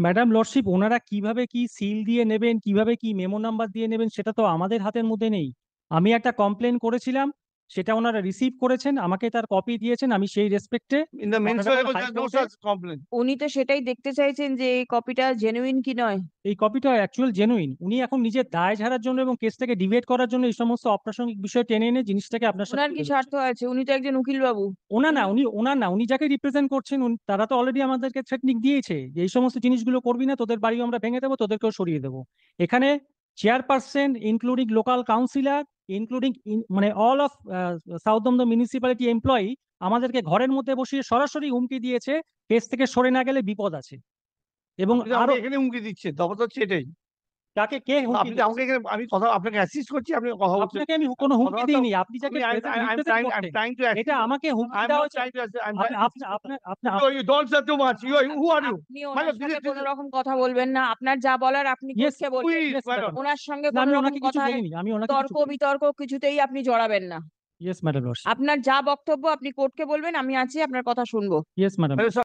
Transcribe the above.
Madam lordship, ওনারা কিভাবে কি সিল দিয়ে নেবেন, কিভাবে কি মেমো নাম্বার দিয়ে নেবেন, সেটা তো আমাদের হাতের মধ্যে নেই। আমি একটা কমপ্লেন করেছিলাম, সেটা ওনারা রিসিভ করেছেন, আমাকে তার কপি দিয়েছেন, আমি সেই রেসপেক্টে In the municipal level, there's no হাইকোর্টে such complaint. উনি তো সেটাই দেখতে চাইছেন যে এই কপিটা জেনুইন কি নয়। এই কপিটা অ্যাকচুয়াল জেনুইন। উনি এখন নিজের দায় ঝাড়ার জন্য এবং কেসটাকে ডিবেট করার জন্য এই সমস্ত অপ্রাসঙ্গিক বিষয় টেনে এনে জিনিসটাকে আপনার সাথে ওনার কি তুলে স্বার্থ ধরছেন। আছে? উনি তো একজন উকিল বাবু। ওনার না, উনি যাকে রিপ্রেজেন্ট করছেন তারা তো অলরেডি আমাদেরকে থ্রেটনিং দিয়েছে যে এই সমস্ত জিনিসগুলো করবি না, তোদের বাড়িও আমরা ভেঙে দেবো, তোদেরকেও সরিয়ে দেবো। এখানে chairperson including local councillor including মানে all of south Dum Dum municipality employee আমাদেরকে ঘরের মধ্যে বসিয়ে সরাসরি হুমকি দিয়েছে, কেস থেকে সরে না গেলে বিপদ আছে। এবং আপনি তো আরো আমাকে এখানে হুমকি দিচ্ছেন, তফাৎ হচ্ছে এটাই। কাকে কে হুমকি আপনি তো দিচ্ছে? আমাকে এখানে, আমি কথা আপনাকে অ্যাসিস্ট করছি, আপনি কথা বলছেন। আপনাকে আমি কোনো হুমকি কথাবার্তা দিইনি, আপনি যাকে আপনি I'm রিপ্রেজেন্ট trying, I'm করতেন trying to এটা assist. আমাকে হুমকি I'm দেওয়া not হয়েছে। trying to assist. I'm আপনি trying. আপনি- আপনার আপনার You don't say too much. Who are you? আপনি My ওনার God, সাথে this কোনো is রকম কথা বলবেন না। আপনার যা বলার আপনি ইয়েস কোর্টকে বলবেন। please, yes madam. ম্যাডাম। ওনার সঙ্গে না, কোনো আমি রকম ওনাকে কিছু কথায় বলিনি, আমি ওনাকে কিছু তর্ক বলিনি। বিতর্ক কিছুতেই আপনি জড়াবেন না। Yes madam lordship. আপনার যা বক্তব্য আপনি কোর্টকে বলবেন, আমি আছি, আপনার কথা শুনবো। Yes madam.